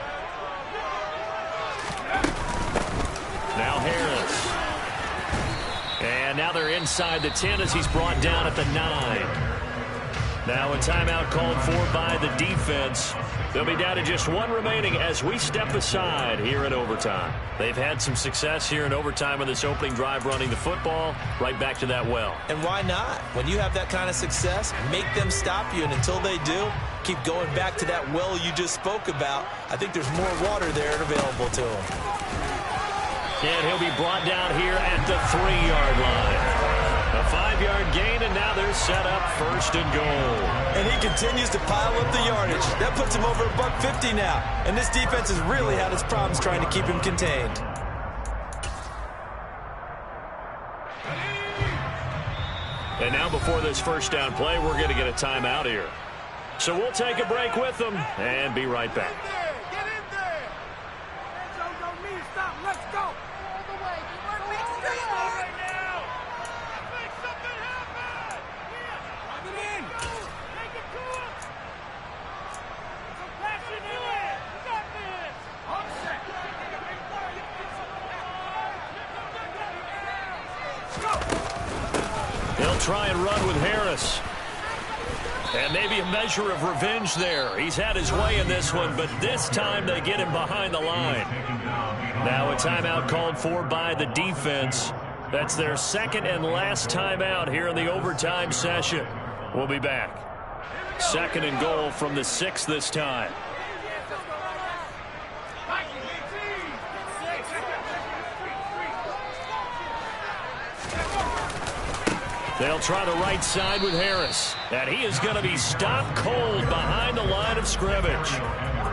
Now Harris. And now they're inside the 10 as he's brought down at the 9. Now a timeout called for by the defense. They'll be down to just one remaining as we step aside here in overtime. They've had some success here in overtime on this opening drive running the football right back to that well. And why not? When you have that kind of success, make them stop you, and until they do, keep going back to that well you just spoke about. I think there's more water there available to him. And he'll be brought down here at the 3-yard line. A 5-yard gain, and now they're set up first and goal. And he continues to pile up the yardage. That puts him over $150 now. And this defense has really had its problems trying to keep him contained. And now before this first down play, we're going to get a timeout here. So we'll take a break with them and be right back. Get in there! Don't need to stop. Let's go! All the way. Right now! Make something happen! Plug it in! Take it to him! Some passion in it! You got this! All set! Go! They'll try and run with Harris. And maybe a measure of revenge there. He's had his way in this one, but this time they get him behind the line. Now a timeout called for by the defense. That's their second and last timeout here in the overtime session. We'll be back. Second and goal from the 6 this time. They'll try the right side with Harris. And he is going to be stopped cold behind the line of scrimmage.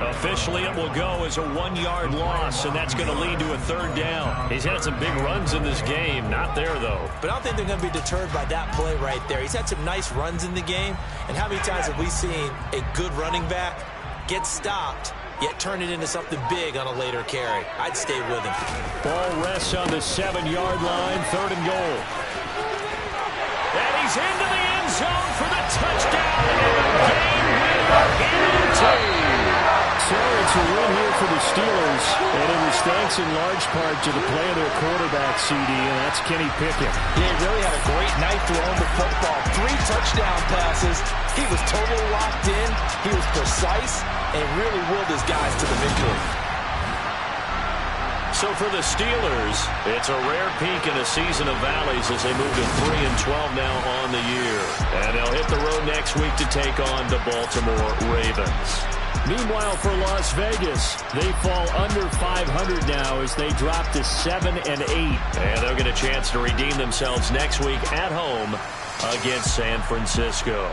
Officially, it will go as a 1-yard loss, and that's going to lead to a 3rd down. He's had some big runs in this game. Not there, though. But I don't think they're going to be deterred by that play right there. He's had some nice runs in the game. And how many times have we seen a good running back get stopped, yet turn it into something big on a later carry? I'd stay with him. Ball rests on the 7-yard line, 3rd and goal. And he's into the end zone for the touchdown and a game-winning guarantee. So it's a win here for the Steelers, and it was thanks in large part to the play of their quarterback, CD, and that's Kenny Pickett. Yeah, he really had a great night throwing the football. 3 touchdown passes. He was totally locked in. He was precise and really willed his guys to the victory. So for the Steelers, it's a rare peak in a season of valleys as they move to 3-12 now on the year. And they'll hit the road next week to take on the Baltimore Ravens. Meanwhile, for Las Vegas, they fall under 500 now as they drop to 7-8. And they'll get a chance to redeem themselves next week at home against San Francisco.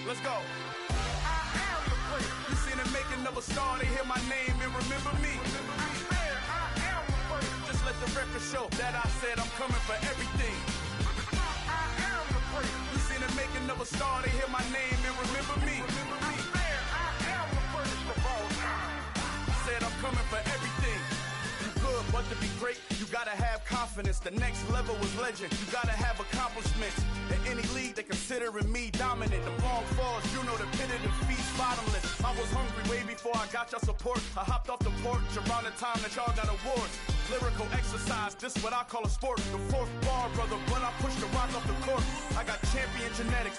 Let's go. I am the place. You seen the making of a star, they hear my name and remember me. I am the place. Just let the record show that I said I'm coming for everything. I am the place. You seen the making of a star, they hear my name and remember me. I am the first of all time. Said I'm coming for everything. You good, but to be great, you gotta have confidence. The next level was legend. You gotta have accomplishments. In any league, they considering me dominant. The long falls, you know the pit of defeat's bottomless. I was hungry way before I got your support. I hopped off the porch around the time that y'all got awards. Lyrical exercise, this what I call a sport. The 4th bar, brother, when I push the rock off the court. I got champion genetics.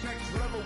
Next level.